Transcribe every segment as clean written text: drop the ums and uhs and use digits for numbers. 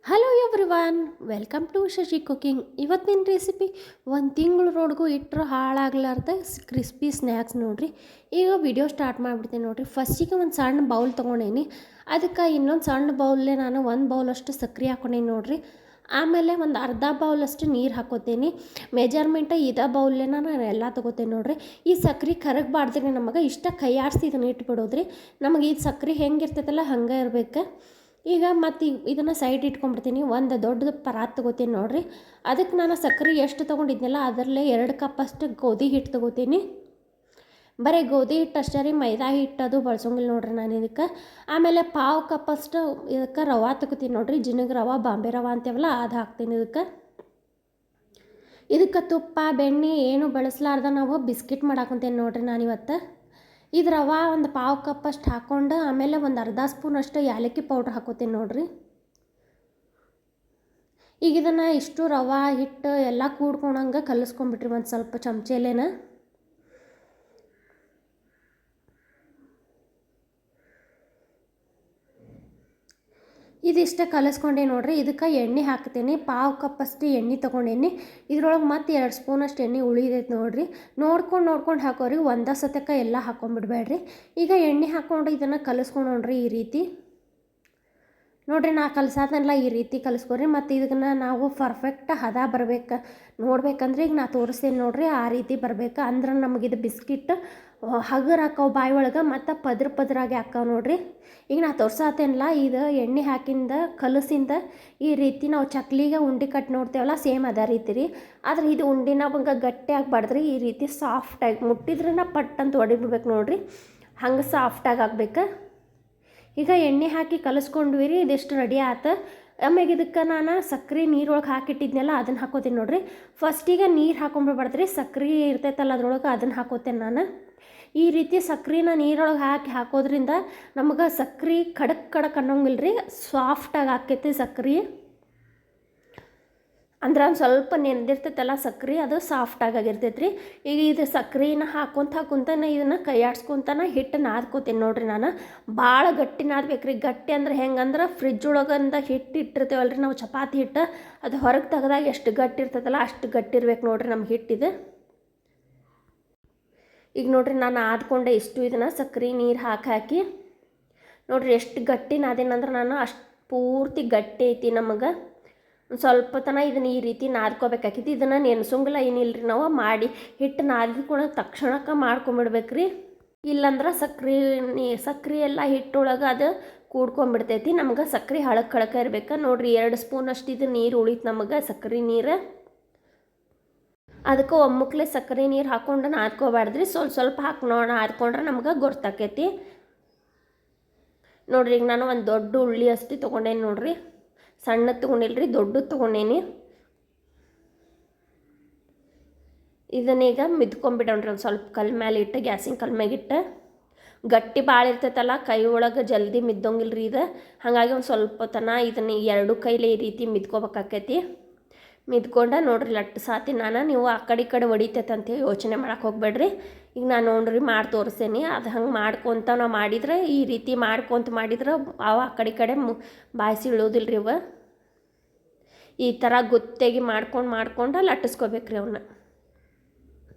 Hello everyone, welcome to Shashi cooking. ಇವತ್ತಿನ recipe ಒಂದು ತಿಂಗಳವರೆಗೂ ಇಟ್ಟರು ಹಾಳಾಗ್ಲಾರ್ದ ಕ್ರಿಸ್ಪಿ ಸ್ನ್ಯಾಕ್ಸ್ ನೋಡಿರಿ. ಈಗ ವಿಡಿಯೋ ಸ್ಟಾರ್ಟ್ ಮಾಡಿಬಿಡ್ತೀನಿ ನೋಡಿರಿ. ಫಸ್ಟಿಗೆ ಒಂದು ಸಣ್ಣ ಬೌಲ್ ತೊಗೊಂಡೇನಿ. ಅದಕ್ಕೆ ಇನ್ನೊಂದು ಸಣ್ಣ ಬೌಲೇ ನಾನು ಒಂದು ಬೌಲಷ್ಟು ಸಕ್ಕರೆ ಹಾಕೊಂಡೇನಿ ನೋಡಿರಿ. ಆಮೇಲೆ ಒಂದು ಅರ್ಧ ಬೌಲಷ್ಟು ನೀರು ಹಾಕೋತೀನಿ. ಮೆಜರ್ಮೆಂಟ ಇದೇ ಬೌಲ್ಲೆ ನಾನು ಎಲ್ಲ ತೊಗೋತೇನೆ ನೋಡಿರಿ. ಈ ಸಕ್ಕರೆ ಕರಗಬಾರ್ದ್ರಿ, ನಮಗೆ ಇಷ್ಟ ಕೈ ಆಡಿಸಿ ಇದನ್ನು ಇಟ್ಬಿಡೋದ್ರಿ. ನಮಗೆ ಈ ಸಕ್ಕರೆ ಹೆಂಗಿರ್ತೈತಲ್ಲ ಹಂಗೆ ಇರ್ಬೇಕು. ಈಗ ಮತ್ತು ಇದನ್ನು ಸೈಡ್ ಇಟ್ಕೊಂಡ್ಬಿಡ್ತೀನಿ. ಒಂದು ದೊಡ್ಡದು ಪರಾತ್ ತೊಗೋತೀನಿ ನೋಡಿರಿ. ಅದಕ್ಕೆ ನಾನು ಸಕ್ಕರೆ ಎಷ್ಟು ತೊಗೊಂಡಿದ್ನಲ್ಲ ಅದರಲ್ಲೇ 2 ಕಪ್ಪಷ್ಟು ಗೋಧಿ ಹಿಟ್ಟು ತೊಗೋತೀನಿ. ಬರೀ ಗೋಧಿ ಹಿಟ್ಟು ಅಷ್ಟೇ ರೀ, ಮೈದಾ ಹಿಟ್ಟು ಅದು ಬಳಸೋಂಗಿಲ್ಲ ನೋಡಿರಿ ನಾನು ಇದಕ್ಕೆ. ಆಮೇಲೆ ಪಾವು ಕಪ್ಪಷ್ಟು ಇದಕ್ಕೆ ರವೆ ತೊಗೋತೀನಿ ನೋಡಿರಿ. ಜಿನಗ್ ರವೆ, ಬಾಂಬೆ ರವೆ ಅಂತೇವಲ್ಲ ಅದು ಹಾಕ್ತೀನಿ ಇದಕ್ಕೆ ತುಪ್ಪ ಬೆಣ್ಣೆ ಏನು ಬಳಸಲಾರ್ದ ನಾವು ಬಿಸ್ಕಿಟ್ ಮಾಡಾಕೊಂತೇನೆ ನೋಡಿರಿ ನಾನಿವತ್ತು. ಇದು ರವೆ ಒಂದು ಪಾವು ಕಪ್ಪಷ್ಟು ಹಾಕ್ಕೊಂಡು ಆಮೇಲೆ ಒಂದು ಅರ್ಧ ಸ್ಪೂನಷ್ಟು ಏಲಕ್ಕಿ ಪೌಡ್ರ್ ಹಾಕೋತೀನಿ ನೋಡಿರಿ. ಈಗ ಇದನ್ನು ಇಷ್ಟು ರವೆ ಹಿಟ್ಟು ಎಲ್ಲ ಕೂಡ್ಕೊಂಡಂಗೆ ಕಲಿಸ್ಕೊಂಡ್ಬಿಟ್ರಿ ಒಂದು ಸ್ವಲ್ಪ ಚಮಚೆಲೇನ. ಇದಿಷ್ಟ ಕಲಿಸ್ಕೊಂಡೆ ನೋಡಿರಿ. ಇದಕ್ಕೆ ಎಣ್ಣೆ ಹಾಕ್ತೀನಿ. ಪಾವು ಕಪ್ಪಷ್ಟು ಎಣ್ಣೆ ತೊಗೊಂಡೇನಿ. ಇದ್ರೊಳಗೆ ಮತ್ತೆ 2 ಸ್ಪೂನಷ್ಟು ಎಣ್ಣೆ ಉಳಿದೈತೆ ನೋಡಿರಿ. ನೋಡ್ಕೊಂಡು ಹಾಕೋರಿ, ಒಂದೇ ಸತಕ್ಕೆ ಎಲ್ಲ ಹಾಕೊಂಡ್ಬಿಡ್ಬೇಡ್ರಿ. ಈಗ ಎಣ್ಣೆ ಹಾಕ್ಕೊಂಡು ಇದನ್ನು ಕಲಿಸ್ಕೊಂಡು ನೋಡ್ರಿ ಈ ರೀತಿ ನೋಡಿರಿ. ನಾ ಕಲಸಾದನ್ನೆಲ್ಲ ಈ ರೀತಿ ಕಲಿಸ್ಕೊರಿ. ಮತ್ತು ಇದನ್ನು ನಾವು ಪರ್ಫೆಕ್ಟ್ ಹದ ಬರ್ಬೇಕು ನೋಡ್ಬೇಕಂದ್ರೆ ಈಗ ನಾ ತೋರಿಸ್ತೇನೆ ನೋಡಿರಿ, ಆ ರೀತಿ ಬರ್ಬೇಕು. ಅಂದ್ರೆ ನಮಗಿದು ಬಿಸ್ಕಿಟ್ ಹಗರ್ ಹಾಕವು ಬಾಯಿ ಒಳಗೆ ಮತ್ತು ಪದ್ರಾಗಿ ಹಾಕವು ನೋಡಿರಿ. ಈಗ ನಾ ತೋರ್ಸಾತೇನಲ್ಲ, ಇದು ಎಣ್ಣೆ ಹಾಕಿಂದ ಕಲಸಿಂದ ಈ ರೀತಿ ನಾವು ಚಕ್ಲಿಗೆ ಉಂಡೆ ಕಟ್ಟಿ ನೋಡ್ತೇವಲ್ಲ, ಸೇಮ್ ಅದೇ ರೀತಿ ರೀ. ಆದರೆ ಇದು ಉಂಡಿನ ಬಂಗ ಗಟ್ಟಿ ಆಗಬಾರ್ದ್ರಿ. ಈ ರೀತಿ ಸಾಫ್ಟಾಗಿ ಮುಟ್ಟಿದ್ರೆ ಪಟ್ ಅಂತ ಹೊಡಿಬಿಡ್ಬೇಕು ನೋಡಿರಿ. ಹಂಗೆ ಸಾಫ್ಟಾಗಿ ಆಗ್ಬೇಕು. ಈಗ ಎಣ್ಣೆ ಹಾಕಿ ಕಲಿಸ್ಕೊಂಡ್ವಿ ರೀ. ಇದಿಷ್ಟು ರೆಡಿ ಆಯ್ತು. ಆಮ್ಯಾಗ ಇದಕ್ಕೆ ನಾನು ಸಕ್ಕರೆ ನೀರೊಳಗೆ ಹಾಕಿಟ್ಟಿದ್ನೆಲ್ಲ ಅದನ್ನು ಹಾಕೋತೀನಿ ನೋಡಿರಿ. ಫಸ್ಟಿಗೆ ನೀರು ಹಾಕೊಂಡ್ಬಿಡ್ಬಾರ್ದ್ರಿ, ಸಕ್ಕರೆ ಇರ್ತೈತಲ್ಲ ಅದ್ರೊಳಗೆ ಅದನ್ನು ಹಾಕೋತೇನೆ ನಾನು. ಈ ರೀತಿ ಸಕ್ಕರೆನ ನೀರೊಳಗೆ ಹಾಕೋದ್ರಿಂದ ನಮಗೆ ಸಕ್ಕರೆ ಕಡಕ್ ಅನ್ನೋಂಗಿಲ್ಲ ರೀ, ಸಾಫ್ಟಾಗಿ ಆಕೈತಿ ಸಕ್ಕರೆ. ಅಂದ್ರೆ ಒಂದು ಸ್ವಲ್ಪ ನೆನೆದಿರ್ತೈತಲ್ಲ ಸಕ್ಕರೆ, ಅದು ಸಾಫ್ಟಾಗಿ ಆಗಿರ್ತೈತೆ ರೀ. ಈಗ ಇದು ಸಕ್ಕರೆನ ಹಾಕ್ಕೊಂತಾನೆ ಇದನ್ನು ಕೈ ಆಡ್ಸ್ಕೊತಾನೆ ಹಿಟ್ಟು ನಾದ್ಕೋತೀನಿ ನೋಡಿರಿ. ನಾನು ಭಾಳ ಗಟ್ಟಿ ನಾದ್ಬೇಕು ರೀ. ಗಟ್ಟಿ ಅಂದ್ರೆ ಹೆಂಗಂದ್ರೆ ಫ್ರಿಜ್ ಒಳಗಿಂದ ಹಿಟ್ಟು ಇಟ್ಟಿರ್ತೇವಲ್ಲ ರೀ ನಾವು, ಚಪಾತಿ ಹಿಟ್ಟು, ಅದು ಹೊರಗೆ ತೆಗ್ದಾಗ ಎಷ್ಟು ಗಟ್ಟಿ ಇರ್ತೈತಲ್ಲ ಅಷ್ಟು ಗಟ್ಟಿ ಇರ್ಬೇಕು ನೋಡಿರಿ ನಮ್ಮ ಹಿಟ್ಟಿದು. ಈಗ ನೋಡಿರಿ ನಾನು ಆದ್ಕೊಂಡೆ ಇಷ್ಟು ಇದನ್ನು ಸಕ್ಕರೆ ನೀರು ಹಾಕಿ ನೋಡಿರಿ ಎಷ್ಟು ಗಟ್ಟಿ ನಾದೇನಂದ್ರೆ ನಾನು ಅಷ್ಟು ಪೂರ್ತಿ ಗಟ್ಟಿ ಐತಿ. ನಮಗೆ ಒಂದು ಸ್ವಲ್ಪ ತನ ಇದನ್ನು ಈ ರೀತಿ ನಾದ್ಕೋಬೇಕಾಗಿತ್ತು. ಇದನ್ನು ನೆನೆಸೋಂಗಿಲ್ಲ ಏನಿಲ್ಲ ರೀ, ನಾವು ಮಾಡಿ ಹಿಟ್ಟು ನಾದಿಕೊಂಡು ತಕ್ಷಣಕ್ಕೆ ಮಾಡ್ಕೊಂಬಿಡ್ಬೇಕ್ರಿ. ಇಲ್ಲಾಂದ್ರೆ ಸಕ್ಕರೆ ಎಲ್ಲ ಹಿಟ್ಟೊಳಗೆ ಅದು ಕೂಡ್ಕೊಂಬಿಡ್ತೈತಿ. ನಮ್ಗೆ ಸಕ್ಕರೆ ಹಳಕ ಇರ್ಬೇಕು ನೋಡಿರಿ. 2 ಸ್ಪೂನಷ್ಟು ಇದು ನೀರು ಉಳಿತು ನಮಗೆ, ಸಕ್ಕರೆ ನೀರು. ಅದಕ್ಕೆ ಒಮ್ಮುಕ್ಲೆ ಸಕ್ಕರೆ ನೀರು ಹಾಕ್ಕೊಂಡು ನಾದ್ಕೋಬಾರ್ದ್ರಿ, ಸ್ವಲ್ಪ ಹಾಕಿ ನಾದ್ಕೊಂಡ್ರೆ ನಮ್ಗೆ ಗೊತ್ತಾಕೈತಿ ನೋಡಿರಿ. ಈಗ ನಾನು ಒಂದು ದೊಡ್ಡ ಉಳ್ಳಿ ಅಷ್ಟು ತೊಗೊಂಡೇನಿ ನೋಡಿರಿ. ಸಣ್ಣದು ತೊಗೊಂಡಿಲ್ರಿ, ದೊಡ್ಡದು ತೊಗೊಂಡೇನಿ. ಇದನ್ನೀಗ ಮಿದ್ಕೊಂಬಿಡೋಣ್ರಿ ಒಂದು ಸ್ವಲ್ಪ ಕಲ್ ಮೇಲೆ ಇಟ್ಟು, ಗ್ಯಾಸಿನ ಕಲ್ ಮ್ಯಾಗಿಟ್ಟು. ಗಟ್ಟಿ ಭಾಳ ಇರ್ತೈತಲ್ಲ ಕೈ ಒಳಗೆ ಜಲ್ದಿ ಮಿದ್ದೋಂಗಿಲ್ರಿ ಇದು. ಹಾಗಾಗಿ ಒಂದು ಸ್ವಲ್ಪ ತನ ಇದನ್ನು 2 ಕೈಲೇ ಈ ರೀತಿ ಮಿದ್ಕೋಬೇಕಾಕೈತಿ. ಮಿದ್ಕೊಂಡು ನೋಡಿರಿ ಲಟ್ಟಿಸಾತಿ ನಾನು. ನೀವು ಆ ಕಡೆ ಹೊಡಿತೈತೆ ಅಂತೇಳಿ ಯೋಚನೆ ಮಾಡೋಕೆ ಹೋಗ್ಬೇಡ್ರಿ. ಈಗ ನಾನು ನೋಡ್ರಿ ಮಾಡಿ ತೋರಿಸ್ತೇನೆ. ಅದು ಹಂಗೆ ಮಾಡ್ಕೊತ ನಾವು ಮಾಡಿದ್ರೆ, ಈ ರೀತಿ ಮಾಡಿದ್ರೆ ಅವು ಆ ಕಡೆ ಬಾಯಿ ಸೀಳೋದಿಲ್ಲ ರೀ. ಅವು ಈ ಥರ ಗುತ್ತಾಗಿ ಮಾಡ್ಕೊಂಡು ಲಟ್ಟಿಸ್ಕೋಬೇಕ್ರಿ ಅವನ್ನ.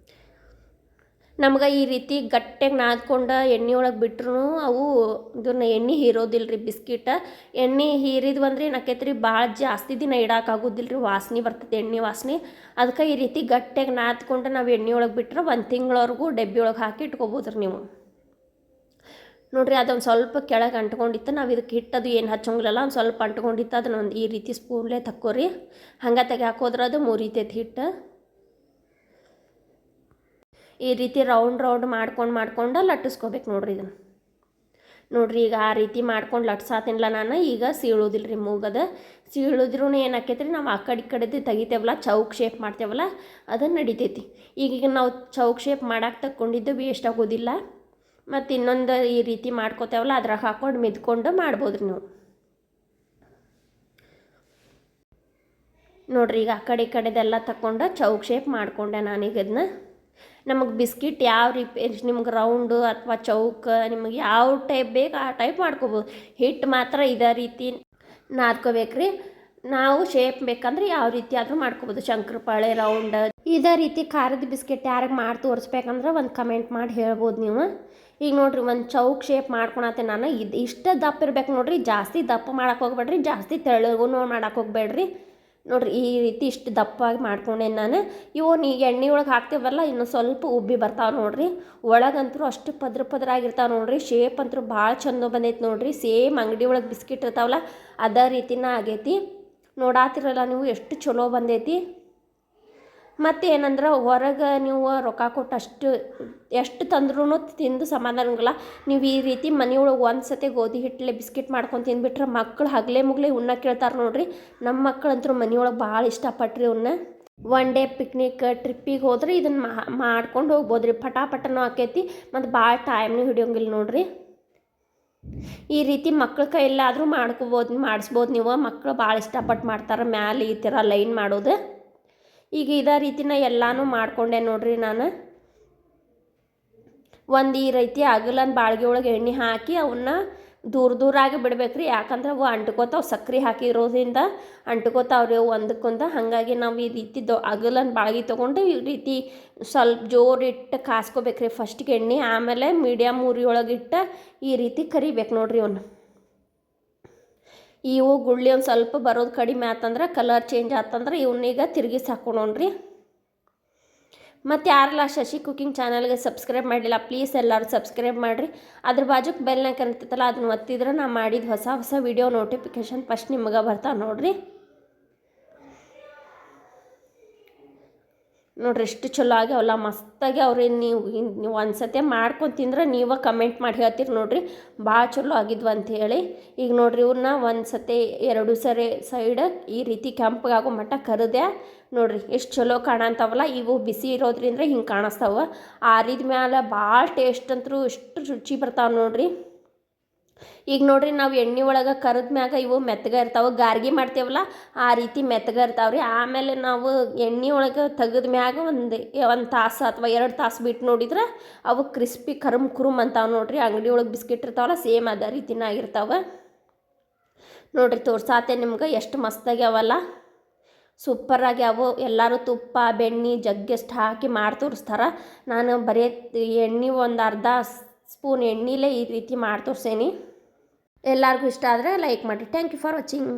ನಮ್ಗೆ ಈ ರೀತಿ ಗಟ್ಟಿಯಾಗಿ ನಾದ್ಕೊಂಡು ಎಣ್ಣೆ ಒಳಗೆ ಬಿಟ್ರೂ ಅವು ಇದನ್ನು ಎಣ್ಣೆ ಹೀರೋದಿಲ್ಲ ರೀ ಬಿಸ್ಕಿಟ್. ಎಣ್ಣೆ ಹೀರಿದ್ವು ಅಂದ್ರೆ ಏನಾಕೈತೆ ರೀ, ಭಾಳ ಜಾಸ್ತಿ ದಿನ ಇಡೋಕ್ಕಾಗೋದಿಲ್ಲ ರೀ, ವಾಸನೆ ಬರ್ತದೆ, ಎಣ್ಣೆ ವಾಸನೆ. ಅದಕ್ಕೆ ಈ ರೀತಿ ಗಟ್ಟಿಯಾಗಿ ನಾದ್ಕೊಂಡು ನಾವು ಎಣ್ಣೆ ಒಳಗೆ ಬಿಟ್ಟರೆ 1 ತಿಂಗಳವರೆಗೂ ಡಬ್ಬಿ ಒಳಗೆ ಹಾಕಿ ಇಟ್ಕೋಬೋದು ರೀ ನೀವು. ನೋಡಿರಿ ಅದೊಂದು ಸ್ವಲ್ಪ ಕೆಳಗೆ ಅಂಟ್ಕೊಂಡಿತ್ತು. ನಾವು ಇದಕ್ಕೆ ಹಿಟ್ಟದು ಏನು ಹಚ್ಚೋಂಗಿಲ್ಲಲ್ಲ, ಒಂದು ಸ್ವಲ್ಪ ಅಂಟ್ಕೊಂಡಿತ್ತು. ಅದನ್ನೊಂದು ಈ ರೀತಿ ಸ್ಪೂನ್ಲೇ ತಕ್ಕೋರಿ. ಹಂಗೆ ತೆಗ್ಯಾಕೋದ್ರೆ ಅದು ಮುರಿತೈತೆ ಹಿಟ್ಟು. ಈ ರೀತಿ ರೌಂಡ್ ಮಾಡ್ಕೊಂಡು ಲಟ್ಟಿಸ್ಕೋಬೇಕು ನೋಡಿರಿ ಇದನ್ನು. ನೋಡಿರಿ ಈಗ ಆ ರೀತಿ ಮಾಡ್ಕೊಂಡು ಲಟ್ಸಾತಿನಿಲ್ಲ ನಾನು. ಈಗ ಸೀಳೋದಿಲ್ಲ ರೀ, ಮೂಗದ ಸೀಳಿದ್ರೂ ಏನಾಕೈತೆ ರೀ, ನಾವು ಆ ಕಡೆದು ತೆಗಿತೇವಲ್ಲ, ಚೌಕ್ ಶೇಪ್ ಮಾಡ್ತೇವಲ್ಲ, ಅದನ್ನು ನಡಿತೈತಿ. ಈಗ ನಾವು ಚೌಕ್ ಶೇಪ್ ಮಾಡಕ್ಕೆ ತಗೊಂಡಿದ್ದು ವೇಸ್ಟ್ ಆಗೋದಿಲ್ಲ. ಮತ್ತು ಇನ್ನೊಂದು ಈ ರೀತಿ ಮಾಡ್ಕೋತೇವಲ್ಲ, ಅದ್ರಾಗ ಹಾಕ್ಕೊಂಡು ಮಿದ್ಕೊಂಡು ಮಾಡ್ಬೋದು ರೀ ನೀವು. ನೋಡಿರಿ ಈಗ ಆ ಕಡೆದೆಲ್ಲ ತಗೊಂಡು ಚೌಕ್ ಶೇಪ್ ಮಾಡಿಕೊಂಡೆ ನಾನೀಗ ಇದನ್ನ. ನಮಗೆ ಬಿಸ್ಕಿಟ್ ಯಾವ ರೀತಿ ನಿಮ್ಗೆ ರೌಂಡು ಅಥವಾ ಚೌಕ ನಿಮಗೆ ಯಾವ ಟೈಪ್ ಬೇಕು ಆ ಟೈಪ್ ಮಾಡ್ಕೋಬೋದು. ಹಿಟ್ಟು ಮಾತ್ರ ಇದೇ ರೀತಿ ನಾದ್ಕೋಬೇಕ್ರಿ. ನಾವು ಶೇಪ್ ಬೇಕಂದ್ರೆ ಯಾವ ರೀತಿ ಆದರೂ ಮಾಡ್ಕೋಬೋದು, ಶಂಕರಪಾಳೆ ರೌಂಡ್ ಇದೇ ರೀತಿ ಖಾರದ ಬಿಸ್ಕೆಟ್ ಯಾರಿಗೆ ಮಾಡಿ ತೋರಿಸ್ಬೇಕಂದ್ರೆ ಒಂದು ಕಮೆಂಟ್ ಮಾಡಿ ಹೇಳ್ಬೋದು ನೀವು. ಈಗ ನೋಡಿರಿ ಒಂದು ಚೌಕ್ ಶೇಪ್ ಮಾಡ್ಕೊಳತ್ತೆ ನಾನು. ಇಷ್ಟ ದಪ್ಪ ಇರ್ಬೇಕು ನೋಡಿರಿ, ಜಾಸ್ತಿ ದಪ್ಪ ಮಾಡಕ್ಕೆ ಹೋಗ್ಬೇಡ್ರಿ, ಜಾಸ್ತಿ ತೆಳ್ಳಗೂ ಮಾಡಕ್ಕೆ ಹೋಗ್ಬೇಡ್ರಿ. ನೋಡಿರಿ ಈ ರೀತಿ ಇಷ್ಟು ದಪ್ಪಾಗಿ ಮಾಡ್ಕೊಂಡೇನು ನಾನು. ಇವು ಎಣ್ಣೆ ಒಳಗೆ ಹಾಕ್ತೀವಲ್ಲ ಇನ್ನೂ ಸ್ವಲ್ಪ ಉಬ್ಬಿ ಬರ್ತಾವೆ ನೋಡಿರಿ. ಒಳಗಂತೂ ಅಷ್ಟು ಪದ್ರ ಆಗಿರ್ತಾವೆ ನೋಡಿರಿ. ಶೇಪ್ ಅಂತೂ ಭಾಳ ಚಂದ ಬಂದೈತೆ ನೋಡಿರಿ. ಸೇಮ್ ಅಂಗಡಿ ಒಳಗೆ ಬಿಸ್ಕಿಟ್ ಇರ್ತಾವಲ್ಲ ಅದೇ ರೀತಿನ ಆಗೈತಿ. ನೋಡಾತಿರಲ್ಲ ನೀವು ಎಷ್ಟು ಚಲೋ ಬಂದೈತಿ. ಮತ್ತು ಏನಂದ್ರೆ ಹೊರಗೆ ನೀವು ರೊಕ್ಕ ಕೊಟ್ಟು ಎಷ್ಟು ತಂದ್ರೂ ತಿಂದು ಸಮಾಧಾನಗಲ್ಲ. ನೀವು ಈ ರೀತಿ ಮನೆಯೊಳಗೆ ಒಂದು ಸತಿ ಗೋಧಿ ಹಿಟ್ಟಲೆ ಬಿಸ್ಕಿಟ್ ಮಾಡ್ಕೊಂಡು ತಿಂದುಬಿಟ್ರೆ ಮಕ್ಕಳು ಹಗಲೇ ಮುಗಲೇ ಉಣ್ಣ ಕೇಳ್ತಾರೆ ನೋಡಿರಿ. ನಮ್ಮ ಮಕ್ಕಳಂತೂ ಮನೆಯೊಳಗೆ ಭಾಳ ಇಷ್ಟಪಟ್ರಿ ಇವನ್ನ. ಒನ್ ಡೇ ಪಿಕ್ನಿಕ್ ಟ್ರಿಪ್ಪಿಗೆ ಹೋದ್ರೆ ಇದನ್ನು ಮಾಡ್ಕೊಂಡು ಹೋಗ್ಬೋದು ರೀ. ಪಟಾಪಟನೂ ಆಕೈತಿ ಮತ್ತು ಭಾಳ ಟೈಮ್ನೂ ಹಿಡಿಯೋಂಗಿಲ್ಲ ನೋಡಿರಿ. ಈ ರೀತಿ ಮಕ್ಳ ಕೈಯಲ್ಲಾದರೂ ಮಾಡಿಸ್ಬೋದು ನೀವು. ಮಕ್ಕಳು ಭಾಳ ಇಷ್ಟಪಟ್ಟು ಮಾಡ್ತಾರೆ ಮ್ಯಾಲೆ ಈ ಥರ ಲೈನ್ ಮಾಡೋದು. ಈಗ ಇದೇ ರೀತಿನ ಎಲ್ಲನೂ ಮಾಡ್ಕೊಂಡೆ ನೋಡಿರಿ ನಾನು. ಒಂದು ಈ ರೀತಿ ಅಗಲನ್ ಬಾಳ್ಗೆ ಒಳಗೆ ಎಣ್ಣೆ ಹಾಕಿ ಅವನ್ನ ದೂರಾಗಿ ಬಿಡ್ಬೇಕ್ರಿ. ಯಾಕಂದ್ರೆ ಅವು ಅಂಟ್ಕೋತಾವೆ, ಸಕ್ರೆ ಹಾಕಿರೋದ್ರಿಂದ ಅಂಟ್ಕೋತಾವ್ರಿ ಅವು ಒಂದಕ್ಕೊಂದು. ಹಾಗಾಗಿ ನಾವು ಈ ರೀತಿ ಅಗಲನ್ ಬಾಳ್ಗೆ ತೊಗೊಂಡು ಈ ರೀತಿ ಸ್ವಲ್ಪ ಜೋರಿಟ್ಟು ಕಾಸ್ಕೋಬೇಕ್ರಿ ಫಸ್ಟಿಗೆ ಎಣ್ಣೆ. ಆಮೇಲೆ ಮೀಡಿಯಮ್ ಉರಿ ಒಳಗಿಟ್ಟು ಈ ರೀತಿ ಕರಿಬೇಕು ನೋಡಿರಿ ಅವನ್ನ. ಇವು ಗುಳ್ಳಿ ಒಂದು ಸ್ವಲ್ಪ ಬರೋದು ಕಡಿಮೆ ಆತಂದ್ರೆ, ಕಲರ್ ಚೇಂಜ್ ಆತಂದ್ರೆ ಇವನ್ನೀಗ ತಿರುಗಿಸಿ ಹಾಕೋಣೋಣ್ರಿ. ಮತ್ತು ಯಾರೆಲ್ಲ ಶಶಿ ಕುಕಿಂಗ್ ಚಾನಲ್ಗೆ ಸಬ್ಸ್ಕ್ರೈಬ್ ಮಾಡಿಲ್ಲ ಪ್ಲೀಸ್ ಎಲ್ಲರೂ ಸಬ್ಸ್ಕ್ರೈಬ್ ಮಾಡಿರಿ. ಅದ್ರ ಬಾಜುಕ್ಕೆ ಬೆಲ್ನಾಗ ಇರ್ತೈತಲ್ಲ ಅದನ್ನ ಒತ್ತಿದ್ರೆ ನಾ ಮಾಡಿದ ಹೊಸ ವಿಡಿಯೋ ನೋಟಿಫಿಕೇಷನ್ ಫಸ್ಟ್ ನಿಮಗೆ ಬರ್ತಾವೆ ನೋಡಿರಿ. ನೋಡ್ರಿ ಎಷ್ಟು ಚಲೋ ಆಗ್ಯಾವಲ್ಲ, ಮಸ್ತಾಗಿ ಅವ್ರಿ. ನೀವು ಒಂದು ಸತಿ ಮಾಡ್ಕೊಂಡು ತಿಂದ್ರೆ ನೀವು ಕಮೆಂಟ್ ಮಾಡಿ ಹೇಳ್ತೀರಿ ನೋಡಿರಿ ಭಾಳ ಚಲೋ ಆಗಿದ್ವು ಅಂಥೇಳಿ. ಈಗ ನೋಡಿರಿ ಇವ್ರನ್ನ ಒಂದು ಸತಿ 2 ಸರಿ ಸೈಡ್ ಈ ರೀತಿ ಕೆಂಪಗಾಗೋ ಮಟ್ಟ ಕರಿದೆ ನೋಡಿರಿ. ಎಷ್ಟು ಚಲೋ ಕಾಣಂತಾವಲ್ಲ. ಇವು ಬಿಸಿ ಇರೋದ್ರಿಂದ ಹಿಂಗೆ ಕಾಣಿಸ್ತಾವೆ. ಆರಿದ ಮ್ಯಾಲೆ ಭಾಳ ಟೇಸ್ಟ್ ಅಂತೂ ಎಷ್ಟು ರುಚಿ ಬರ್ತಾವೆ ನೋಡಿರಿ. ಈಗ ನೋಡಿರಿ ನಾವು ಎಣ್ಣೆ ಒಳಗೆ ಕರಿದ ಮ್ಯಾಗ ಇವು ಮೆತ್ತಗೆ ಇರ್ತಾವೆ. ಗಾರ್ಗಿ ಮಾಡ್ತೇವಲ್ಲ ಆ ರೀತಿ ಮೆತ್ತಗೆ ಇರ್ತಾವೆ ರೀ. ಆಮೇಲೆ ನಾವು ಎಣ್ಣೆ ಒಳಗೆ ತೆಗೆದ ಮ್ಯಾಗ ಒಂದು ತಾಸು ಅಥವಾ 2 ತಾಸು ಬಿಟ್ಟು ನೋಡಿದ್ರೆ ಅವು ಕ್ರಿಸ್ಪಿ ಕುರುಮ್ ಅಂತಾವೆ ನೋಡಿರಿ. ಅಂಗಡಿ ಒಳಗೆ ಬಿಸ್ಕಿಟ್ ಇರ್ತಾವಲ್ಲ ಸೇಮ್ ಅದೇ ರೀತಿನ ಆಗಿರ್ತಾವೆ ನೋಡಿರಿ. ತೋರ್ಸಾತೆ ನಿಮ್ಗೆ ಎಷ್ಟು ಮಸ್ತಾಗ್ಯಾವಲ್ಲ, ಸೂಪರಾಗಿ ಅವು. ಎಲ್ಲರೂ ತುಪ್ಪ ಬೆಣ್ಣೆ ಜಗ್ಗೆಷ್ಟು ಹಾಕಿ ಮಾಡಿ ತೋರಿಸ್ತಾರೆ. ನಾನು ಬರೀ ಎಣ್ಣೆ ಒಂದು ಅರ್ಧ ಸ್ಪೂನ್ ಎಣ್ಣೆಲೇ ಈ ರೀತಿ ಮಾಡಿ ತೋರ್ಸೇನಿ. ಎಲ್ಲರಿಗೂ ಇಷ್ಟ ಆದರೆ ಲೈಕ್ ಮಾಡಿ. Thank you for watching.